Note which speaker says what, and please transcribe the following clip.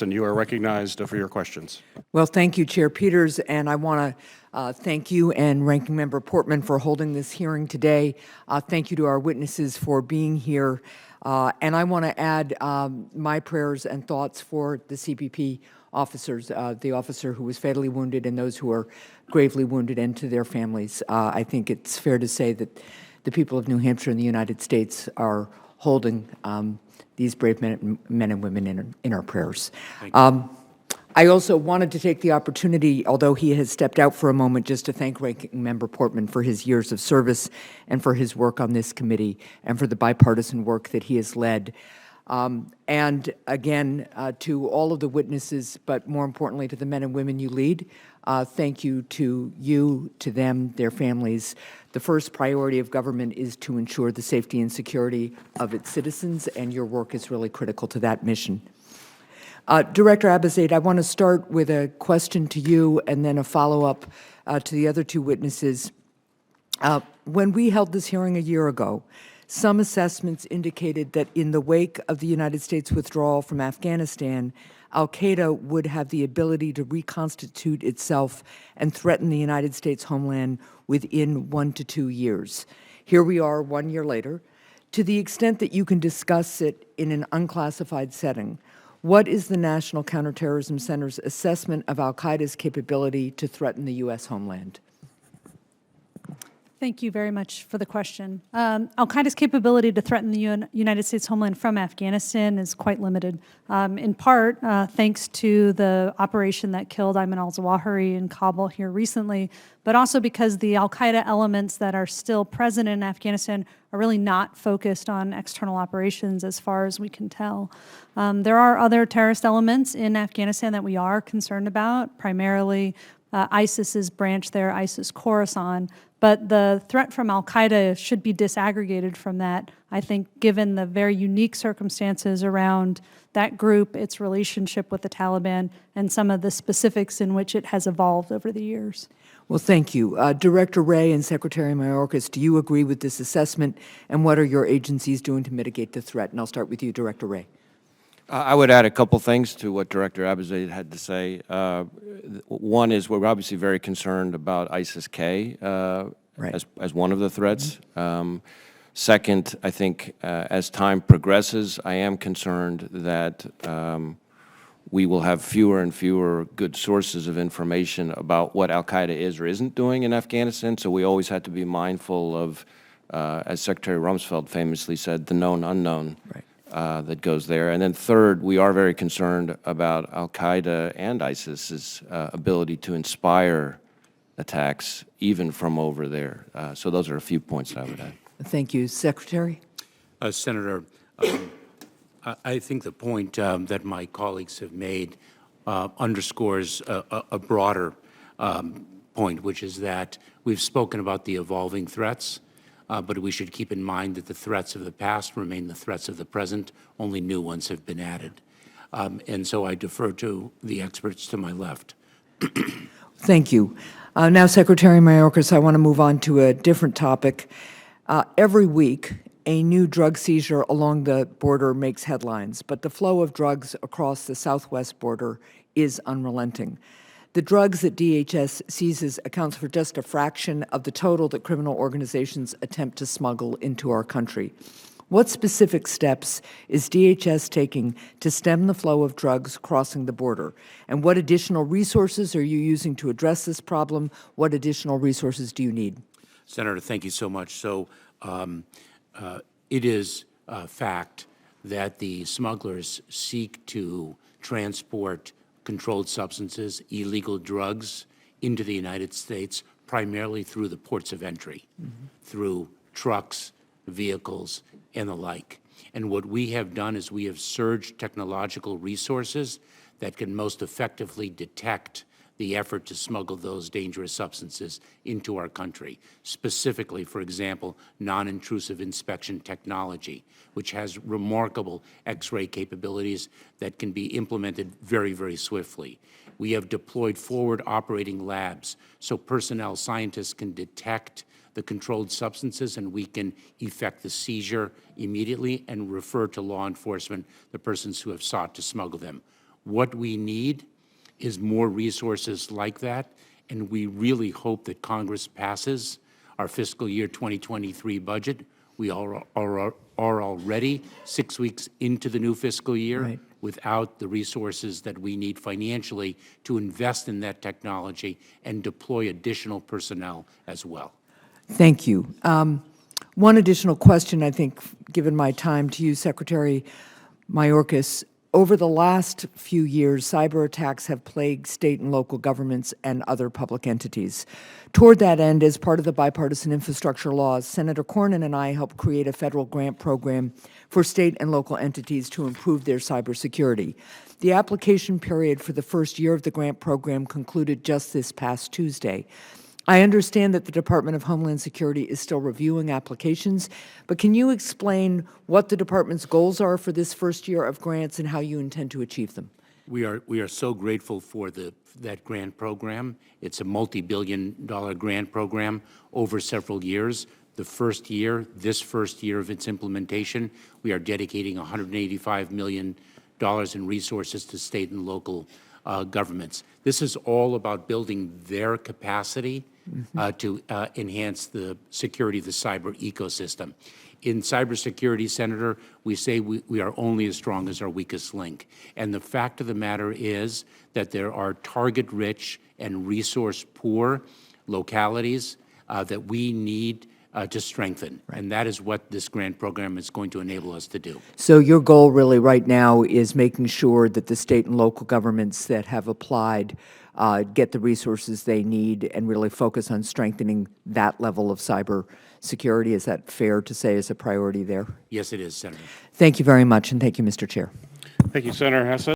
Speaker 1: Hassan, you are recognized for your questions.
Speaker 2: Well, thank you, Chair Peters, and I want to thank you and Ranking Member Portman for holding this hearing today. Thank you to our witnesses for being here. And I want to add my prayers and thoughts for the CBP officers, the officer who was fatally wounded and those who are gravely wounded, and to their families. I think it's fair to say that the people of New Hampshire and the United States are holding these brave men and women in our prayers. I also wanted to take the opportunity, although he has stepped out for a moment, just to thank Ranking Member Portman for his years of service and for his work on this committee and for the bipartisan work that he has led. And again, to all of the witnesses, but more importantly to the men and women you lead, thank you, to them, their families. The first priority of government is to ensure the safety and security of its citizens, and your work is really critical to that mission. Director Abizaid, I want to start with a question to you and then a follow-up to the other two witnesses. When we held this hearing a year ago, some assessments indicated that in the wake of the United States withdrawal from Afghanistan, al-Qaeda would have the ability to reconstitute itself and threaten the United States homeland within 1 to 2 years. Here we are 1 year later. To the extent that you can discuss it in an unclassified setting, what is the National Counterterrorism Center's assessment of al-Qaeda's capability to threaten the U.S. homeland?
Speaker 3: Thank you very much for the question. Al-Qaeda's capability to threaten the United States homeland from Afghanistan is quite limited, in part thanks to the operation that killed Ayman al-Zawahiri in Kabul here recently, but also because the al-Qaeda elements that are still present in Afghanistan are really not focused on external operations as far as we can tell. There are other terrorist elements in Afghanistan that we are concerned about, primarily ISIS's branch there, ISIS Khorasan. But the threat from al-Qaeda should be disaggregated from that, I think, given the very unique circumstances around that group, its relationship with the Taliban, and some of the specifics in which it has evolved over the years.
Speaker 2: Well, thank you. Director Wray and Secretary Mayorkas, do you agree with this assessment, and what are your agencies doing to mitigate the threat? And I'll start with you, Director Wray.
Speaker 4: I would add a couple things to what Director Abizaid had to say. One is we're obviously very concerned about ISIS-K
Speaker 2: Right.
Speaker 4: as one of the threats. Second, I think as time progresses, I am concerned that we will have fewer and fewer good sources of information about what al-Qaeda is or isn't doing in Afghanistan, so we always have to be mindful of, as Secretary Rumsfeld famously said, the known unknown.
Speaker 2: Right.
Speaker 4: That goes there. And then third, we are very concerned about al-Qaeda and ISIS's ability to inspire attacks even from over there. So those are a few points I would add.
Speaker 2: Thank you. Secretary?
Speaker 5: Senator, I think the point that my colleagues have made underscores a broader point, which is that we've spoken about the evolving threats, but we should keep in mind that the threats of the past remain the threats of the present. Only new ones have been added. And so I defer to the experts to my left.
Speaker 2: Thank you. Now, Secretary Mayorkas, I want to move on to a different topic. Every week, a new drug seizure along the border makes headlines, but the flow of drugs across the southwest border is unrelenting. The drugs that DHS seizes accounts for just a fraction of the total that criminal organizations attempt to smuggle into our country. What specific steps is DHS taking to stem the flow of drugs crossing the border? And what additional resources are you using to address this problem? What additional resources do you need?
Speaker 5: Senator, thank you so much. So it is a fact that the smugglers seek to transport controlled substances, illegal drugs into the United States, primarily through the ports of entry, through trucks, vehicles, and the like. And what we have done is we have surged technological resources that can most effectively detect the effort to smuggle those dangerous substances into our country. Specifically, for example, non-intrusive inspection technology, which has remarkable X-ray capabilities that can be implemented very, very swiftly. We have deployed forward operating labs so personnel scientists can detect the controlled substances and we can effect the seizure immediately and refer to law enforcement the persons who have sought to smuggle them. What we need is more resources like that, and we really hope that Congress passes our fiscal year 2023 budget. We are already 6 weeks into the new fiscal year
Speaker 2: Right.
Speaker 5: without the resources that we need financially to invest in that technology and deploy additional personnel as well.
Speaker 2: Thank you. One additional question, I think, given my time to you, Secretary Mayorkas. Over the last few years, cyber attacks have plagued state and local governments and other public entities. Toward that end, as part of the bipartisan infrastructure laws, Senator Cornyn and I helped create a federal grant program for state and local entities to improve their cybersecurity. The application period for the first year of the grant program concluded just this past Tuesday. I understand that the Department of Homeland Security is still reviewing applications, but can you explain what the department's goals are for this first year of grants and how you intend to achieve them?
Speaker 5: We are so grateful for that grant program. It's a multi-billion-dollar grant program over several years. The first year, this first year of its implementation, we are dedicating $185 million in resources to state and local governments. This is all about building their capacity to enhance the security of the cyber ecosystem. In cybersecurity, Senator, we say we are only as strong as our weakest link. And the fact of the matter is that there are target-rich and resource-poor localities that we need to strengthen. Right. And that is what this grant program is going to enable us to do.
Speaker 2: So your goal really right now is making sure that the state and local governments that have applied get the resources they need and really focus on strengthening that level of cyber security. Is that fair to say is a priority there?
Speaker 5: Yes, it is, Senator.
Speaker 2: Thank you very much, and thank you, Mr. Chair.
Speaker 1: Thank you, Senator Hassan.